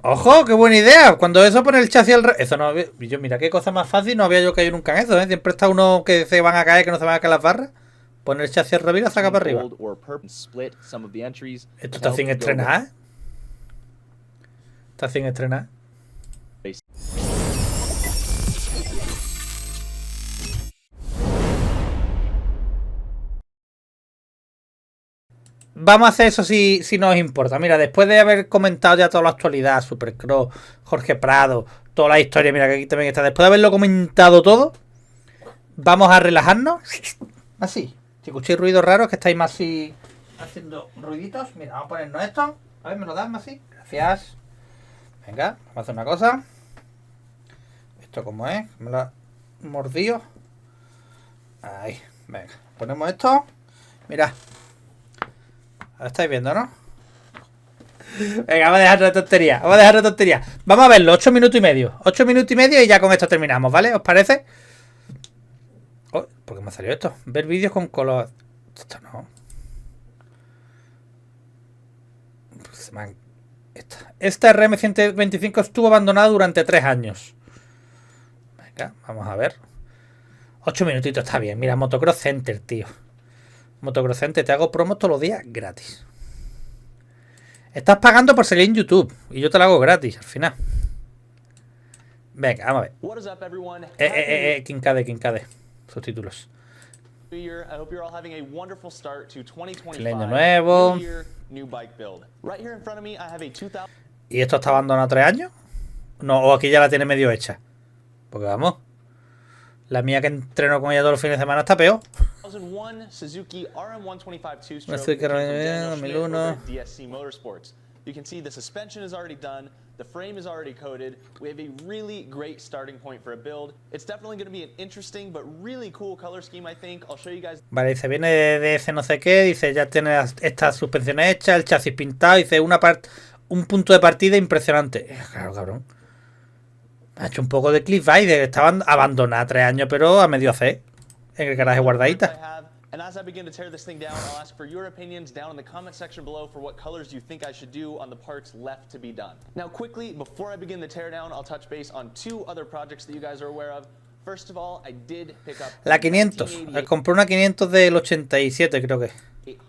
¡Ojo! ¡Qué buena idea! Cuando eso pone el chasis al revés. Eso no había... Yo, mira qué cosa más fácil. No había yo caído nunca en eso, ¿eh? Siempre está uno que se van a caer, que no se van a caer las barras. Poner el chasis al revés y la saca para arriba. Esto está sin estrenar, ¿eh? Está sin estrenar. Vamos a hacer eso si no os importa. Mira, después de haber comentado ya toda la actualidad, Supercross, Jorge Prado, toda la historia, mira que aquí también está. Después de haberlo comentado todo, vamos a relajarnos. Así. Si escucháis ruidos raros, que estáis más así haciendo ruiditos. Mira, vamos a ponernos esto. A ver, ¿me lo das más así? Gracias. Venga, vamos a hacer una cosa. ¿Esto cómo es? Me lo ha mordido. Ahí, venga. Ponemos esto. Mira. Lo estáis viendo, ¿no? Venga, vamos a dejar de tontería. Vamos a dejar de tontería. Vamos a verlo, 8 minutos y medio. 8 minutos y medio y ya con esto terminamos, ¿vale? ¿Os parece? Oh, ¿por qué me ha salido esto? Ver vídeos con color. Esto no. Esta RM125 estuvo abandonada durante 3 años. Venga, vamos a ver. 8 minutitos está bien. Mira, Motocross Center, tío. Motocross Center, te hago promos todos los días gratis. Estás pagando por salir en YouTube y yo te lo hago gratis al final. Venga, vamos a ver. Kincade. Subtítulos. Año nuevo. ¿Y esto está abandonado 3 años? No, o aquí ya la tiene medio hecha. Porque vamos. La mía que entreno con ella todos los fines de semana está peor. 2001 SUZUKI RM 125 2-stroke 2001 DSC Motorsports. You can see the suspension is already done, the frame is already coated. We have a really great starting point for a build. It's definitely going to be an interesting but really cool color scheme, I think. I'll show you guys. Vale, dice, viene de ese no sé qué, dice, ya tiene estas suspensiones hechas, el chasis pintado, dice, un punto de partida impresionante. Claro, cabrón. Ha hecho un poco de clickbait, de que estaban abandonadas 3 años, pero a medio hacer. En el garaje guardadita. And as I begin to tear this thing down, I'll ask for your opinions down in the comment section below for what colors you think I should do on the parts left to be done. Now quickly, before I begin the teardown, I'll touch base on 2 other projects that you guys are aware of. First of all, I did pick up la 500. Compré una 500 del 87, creo que.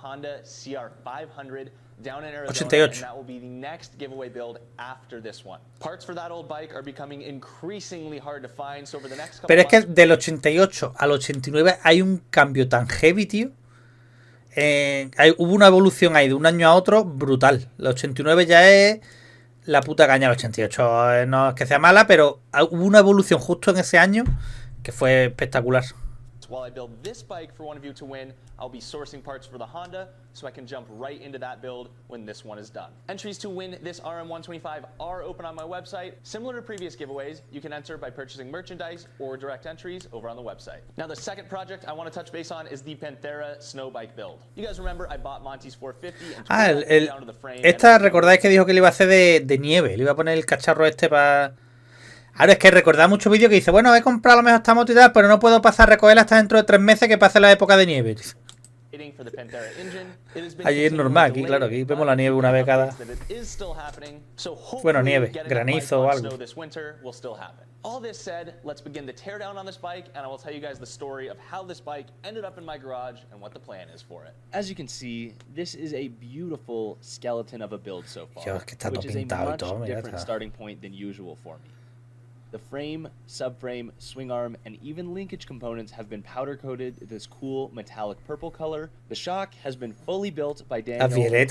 Honda CR500 down in Arizona, 88. and that will be the next giveaway build after this one. Parts for that old bike are becoming increasingly hard to find, so over the next couple Pero es que del 88 al 89 hay un cambio tan heavy, tío. Hubo una evolución ahí de un año a otro brutal. El 89 ya es la puta caña. El 88 no es que sea mala, pero hubo una evolución justo en ese año que fue espectacular. While I build this bike for one of you to win, I'll be sourcing parts for the Honda, so I can jump right into that build when this one is done. Entries to win this RM125 are open on my website. Similar to previous giveaways, you can enter by purchasing merchandise or direct entries over on the website. Now the second project I want to touch base on is the Panthera snow bike build. You guys remember I bought Monty's 450 and down to the frame. Esta, recordáis que dijo que le iba a hacer de nieve, le iba a poner el cacharro este para... Ahora es que recordad muchos vídeos que dice, bueno, he comprado a lo mejor esta moto y tal, pero no puedo pasar a recogerla hasta dentro de 3 meses que pase la época de nieve. Allí es normal, aquí claro, aquí vemos la nieve una vez cada... Bueno, nieve, granizo o algo. All this said, let's begin the teardown on this bike, and I will tell you guys the story of how this bike ended up in my garage and what the plan is for it. As you can see, this is a beautiful skeleton of a build so far, which is a much different starting point than usual for me. The frame, subframe, swing arm, and even linkage components have been powder coated this cool metallic purple color. The shock has been fully built by Daniel, including a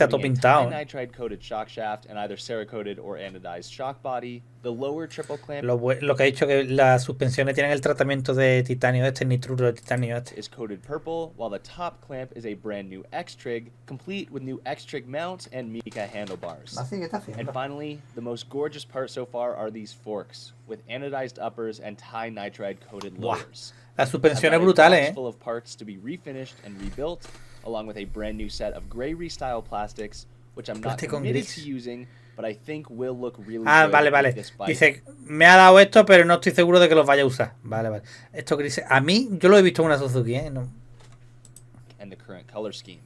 nitride coated shock shaft and either Cerakoted or anodized shock body. The lower triple clamp, lo que ha dicho que las suspensiones tienen el tratamiento de titanio este, nitruro de titanio este, is coated purple, while the top clamp is a brand new X-Trig, complete with new X-Trig mounts and Mika handlebars. And finally, the most gorgeous part so far are these forks, with anodized uppers and Thai nitride coated lowers. La suspensión es brutal, full of parts to be refinished and rebuilt, along with a brand new set of gray restyle plastics, which I'm not committed to using, but I think will look really good vale. This bike. Dice, me ha dado esto, pero no estoy seguro de que los vaya a usar. Vale. Esto que dice, a mí, yo lo he visto en una Suzuki, No. And the current color scheme.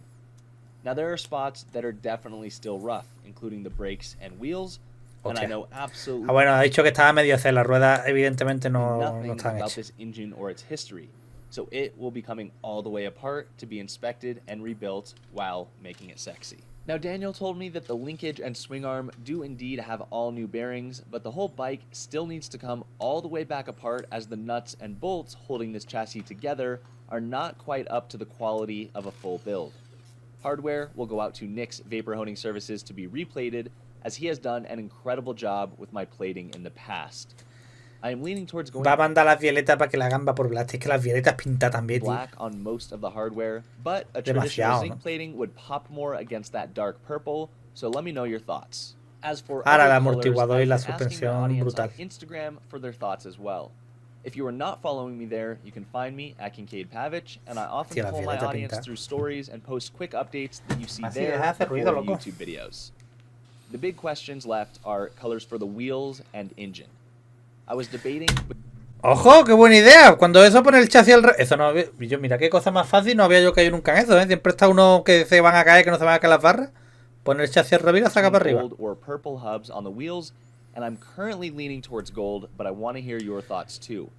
Now there are spots that are definitely still rough, including the brakes and wheels, and I Hostia. know absolutely Ah, bueno, ha dicho que estaba medio hacer las ruedas, evidentemente no nothing están about hechas. this engine or its history, so it will be coming all the way apart to be inspected and rebuilt while making it sexy. Now, Daniel told me that the linkage and swing arm do indeed have all new bearings, but the whole bike still needs to come all the way back apart as the nuts and bolts holding this chassis together are not quite up to the quality of a full build. Hardware will go out to Nick's Vapor Honing Services to be replated, as he has done an incredible job with my plating in the past. I am leaning towards going Va a mandar las violetas para que la gamba por black. Es que las violetas pinta también, tío. black on most of the hardware, but a traditional Demasiado, zinc ¿no? plating would pop more against that dark purple, so let me know your thoughts. As for Ahora other el colors, amortiguador y I've la been asking my suspensión audience brutal. on Instagram for their thoughts as well. If you are not following me there, you can find me at Kincade Pavich, and I often Hostia, la pull my violeta audience pinta. through stories and post quick updates that you see Así, there deja de hacer before ruido, loco. YouTube videos. The big questions left are colors for the wheels and engine. I was debating with ¡Ojo! ¡Qué buena idea! Cuando eso pone el chasis al revés. Eso no. Yo, mira qué cosa más fácil. No había yo caído nunca en eso, ¿eh? Siempre está uno que se van a caer, que no se van a caer las barras. Poner el chasis al revés y la saca para arriba. gold or purple hubs on the wheels, and I'm currently leaning towards gold, but I want to hear your thoughts too.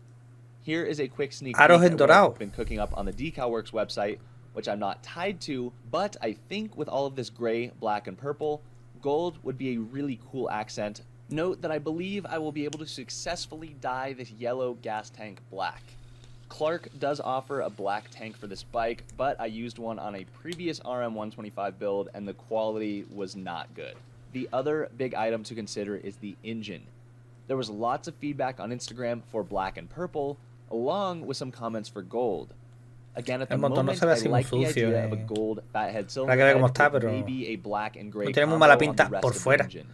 Here is a quick sneak peek Aros en at what dorado. I've been cooking up on the Decalworks website, which I'm not tied to, but I think with all of this gray, black, and purple, gold would be a really cool accent. Note that I believe I will be able to successfully dye this yellow gas tank black. Clark does offer a black tank for this bike, but I used one on a previous RM125 build and the quality was not good. The other big item to consider is the engine. There was lots of feedback on Instagram for black and purple, along with some comments for gold. Again, at the El motor no moment, se ve I así muy like the sucio, idea of a eh. gold fathead cylinder Habrá que ver cómo head está, with pero maybe a black and gray no tiene muy combo mala on the pinta rest por of the fuera. engine.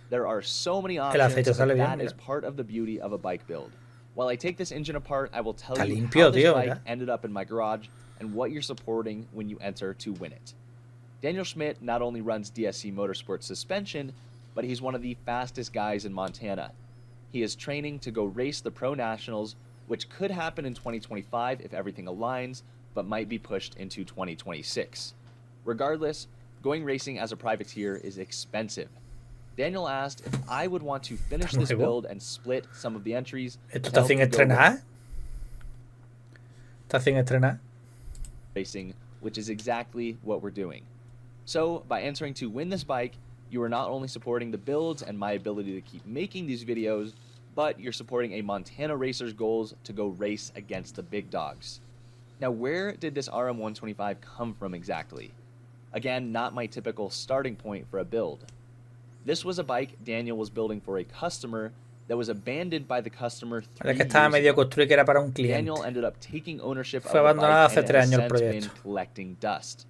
There are so many El aceite options, sale but bien, that mira. is part of the beauty of a bike build. While I take this engine apart, I will tell Está you limpio, how this tío, bike mira. ended up in my garage and what you're supporting when you enter to win it. Daniel Schmidt not only runs DSC Motorsports suspension, but he's one of the fastest guys in Montana. He is training to go race the Pro Nationals, which could happen in 2025 if everything aligns, but might be pushed into 2026. Regardless, going racing as a privateer is expensive. Daniel asked if I would want to finish this Nuevo. build and split some of the entries. Esto to está sin help go estrenar. Está sin estrenar. racing, which is exactly what we're doing. So, by entering to win this bike, you are not only supporting the builds and my ability to keep making these videos, but you're supporting a Montana racer's goals to go race against the big dogs. Now, where did this RM125 come from exactly? Again, not my typical starting point for a build. This was a bike Daniel was building for a customer that was abandoned by the customer 3 Es que years estaba medio ago. construido que era para un cliente. Daniel ended up taking ownership Fue of the abandonado bike hace and 3 has años el since been proyecto. collecting dust.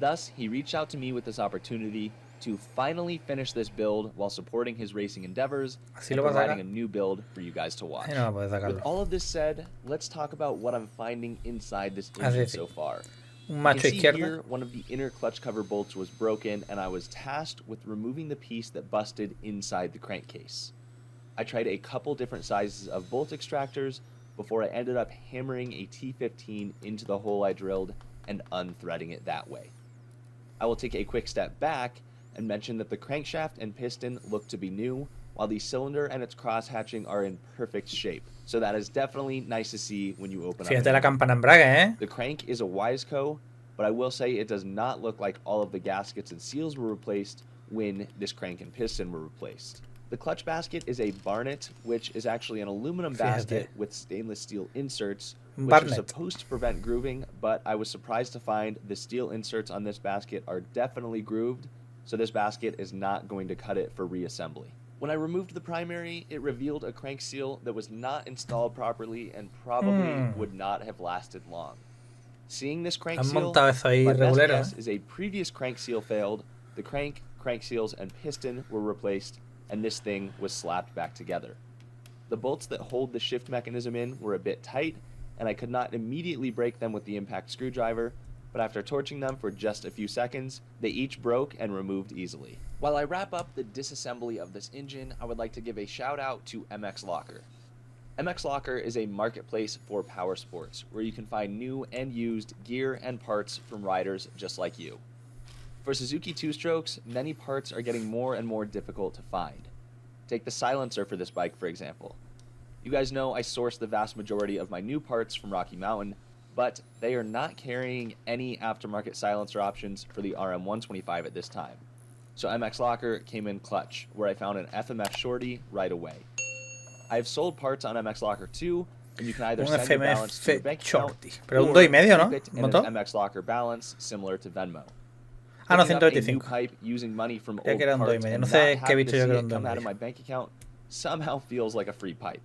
Thus, he reached out to me with this opportunity to finally finish this build while supporting his racing endeavors Así and lo vas a providing a sacar. new build for you guys to watch. Ahí no va a poder With sacarlo. all of this said, let's talk about what I'm finding inside this Así engine es. so far. Un You macho can see izquierda. here, one of the inner clutch cover bolts was broken, and I was tasked with removing the piece that busted inside the crankcase. I tried a couple different sizes of bolt extractors before I ended up hammering a T15 into the hole I drilled and unthreading it that way. I will take a quick step back and mention that the crankshaft and piston look to be new, while the cylinder and its cross hatching are in perfect shape. So that is definitely nice to see when you open up. Fíjate an la engine. campana embrague, ¿eh? The crank is a Wiseco, but I will say it does not look like all of the gaskets and seals were replaced when this crank and piston were replaced. The clutch basket is a Barnett, which is actually an aluminum basket with stainless steel inserts, which are Barnett. supposed to prevent grooving, but I was surprised to find the steel inserts on this basket are definitely grooved, so this basket is not going to cut it for reassembly. When I removed the primary, it revealed a crank seal that was not installed properly and probably would not have lasted long. Seeing this crank Han seal, montado eso ahí my best regulero, guess ¿eh? is a previous crank seal failed, the crank seals, and piston were replaced, and this thing was slapped back together. The bolts that hold the shift mechanism in were a bit tight, and I could not immediately break them with the impact screwdriver, but after torching them for just a few seconds, they each broke and removed easily. While I wrap up the disassembly of this engine, I would like to give a shout out to MX Locker. MX Locker is a marketplace for power sports, where you can find new and used gear and parts from riders just like you. For Suzuki two-strokes, many parts are getting more and more difficult to find. Take the silencer for this bike, for example. You guys know I source the vast majority of my new parts from Rocky Mountain, but they are not carrying any aftermarket silencer options for the RM125 at this time. So MX Locker came in clutch, where I found an FMF shorty right away. I've sold parts on MX Locker too, and you can either send your balance to your bank account pero un 2,5, ¿no? keep it in an MX Locker balance similar to Venmo. Ah, no, Picking up a new 125. pipe using money from Ya old que era un parts 2,5. and No not sé qué he having visto to yo see que era it un come out 2,5. of my bank account somehow feels like a free pipe.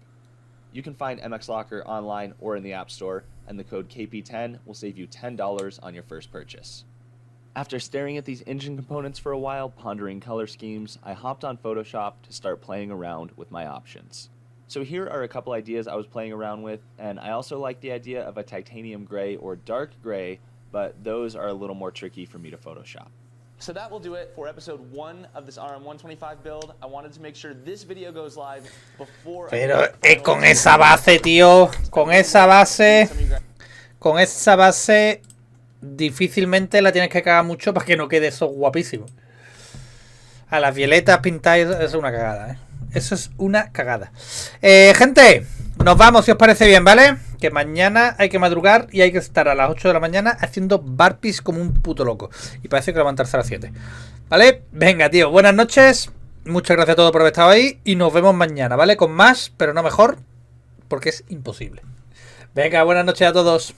You can find MX Locker online or in the App Store, and the code KP10 will save you $10 on your first purchase. After staring at these engine components for a while, pondering color schemes, I hopped on Photoshop to start playing around with my options. So here are a couple ideas I was playing around with, and I also like the idea of a titanium gray or dark gray, but those are a little more tricky for me to Photoshop. So that will do it for episode 1 of this RM125 build. I wanted to make sure this video goes live before... Pero con esa base, tío, con esa base difícilmente la tienes que cagar mucho para que no quede eso guapísimo. A las violetas pintáis, eso es una cagada, ¿eh? Eso es una cagada. Gente, nos vamos si os parece bien, ¿vale? Que mañana hay que madrugar y hay que estar a las 8 de la mañana haciendo burpees como un puto loco. Y parece que levantarse a las 7. ¿Vale? Venga, tío, buenas noches. Muchas gracias a todos por haber estado ahí. Y nos vemos mañana, ¿vale? Con más, pero no mejor, porque es imposible. Venga, buenas noches a todos.